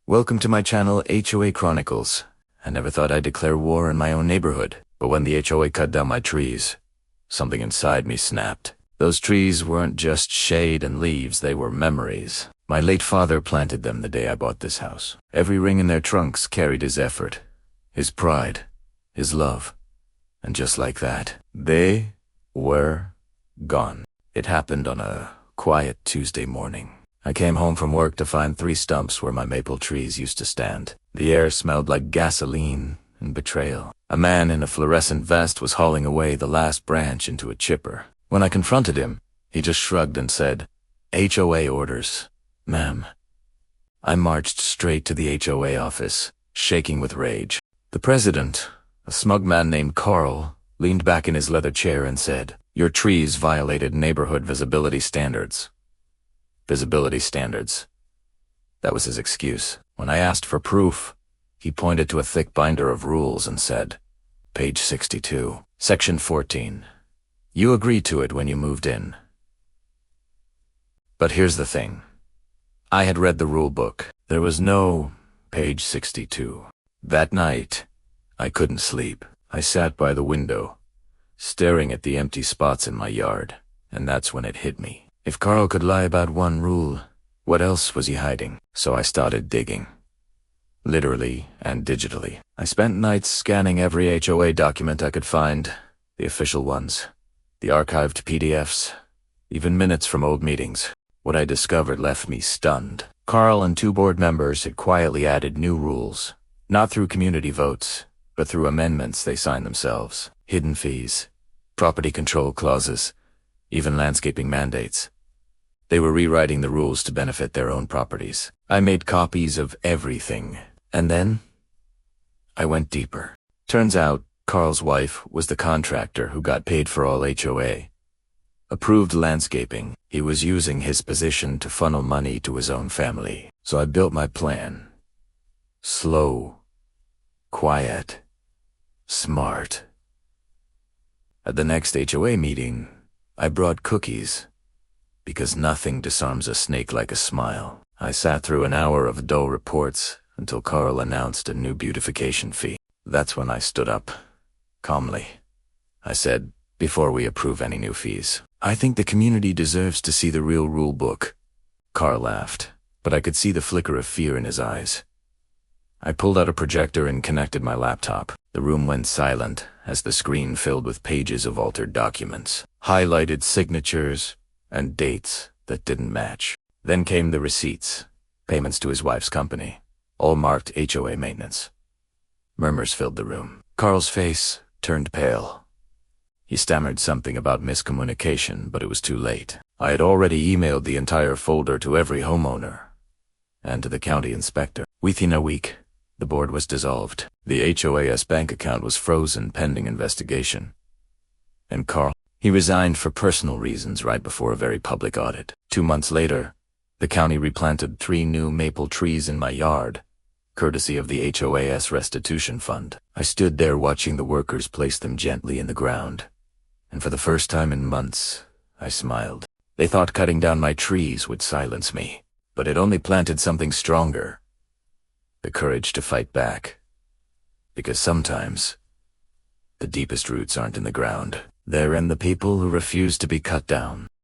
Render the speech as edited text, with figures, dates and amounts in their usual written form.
Welcome to my channel, HOA Chronicles. I never thought I'd declare war in my own neighborhood, but when the HOA cut down my trees, something inside me snapped. Those trees weren't just shade and leaves, they were memories. My late father planted them the day I bought this house. Every ring in their trunks carried his effort, his pride, his love. And just like that, they were gone. It happened on a quiet Tuesday morning. I came home from work to find 3 stumps where my maple trees used to stand. The air smelled like gasoline and betrayal. A man in a fluorescent vest was hauling away the last branch into a chipper. When I confronted him, he just shrugged and said, "HOA orders, ma'am." I marched straight to the HOA office, shaking with rage. The president, a smug man named Carl, leaned back in his leather chair and said, "Your trees violated neighborhood visibility standards." Visibility standards. That was his excuse. When I asked for proof, he pointed to a thick binder of rules and said, "Page 62, Section 14. You agreed to it when you moved in." But here's the thing. I had read the rule book. There was no page 62. That night, I couldn't sleep. I sat by the window, staring at the empty spots in my yard, and that's when it hit me. If Carl could lie about one rule, what else was he hiding? So I started digging. Literally and digitally. I spent nights scanning every HOA document I could find, the official ones, the archived PDFs, even minutes from old meetings. What I discovered left me stunned. Carl and 2 board members had quietly added new rules, not through community votes, but through amendments they signed themselves. Hidden fees, property control clauses, even landscaping mandates. They were rewriting the rules to benefit their own properties. I made copies of everything, and then I went deeper. Turns out, Carl's wife was the contractor who got paid for all HOA. Approved landscaping. He was using his position to funnel money to his own family. So I built my plan. Slow, quiet, smart. At the next HOA meeting, I brought cookies, because nothing disarms a snake like a smile. I sat through an hour of dull reports until Carl announced a new beautification fee. That's when I stood up, calmly. I said, "Before we approve any new fees, I think the community deserves to see the real rule book." Carl laughed, but I could see the flicker of fear in his eyes. I pulled out a projector and connected my laptop. The room went silent as the screen filled with pages of altered documents, highlighted signatures, and dates that didn't match. Then came the receipts, payments to his wife's company, all marked HOA maintenance. Murmurs filled the room. Carl's face turned pale. He stammered something about miscommunication, but it was too late. I had already emailed the entire folder to every homeowner and to the county inspector. Within a week, the board was dissolved. The HOA's bank account was frozen pending investigation. And Carl, he resigned for personal reasons right before a very public audit. 2 months later, the county replanted 3 new maple trees in my yard, courtesy of the HOA's restitution fund. I stood there watching the workers place them gently in the ground, and for the first time in months, I smiled. They thought cutting down my trees would silence me, but it only planted something stronger. The courage to fight back. Because sometimes, the deepest roots aren't in the ground. They're in the people who refuse to be cut down.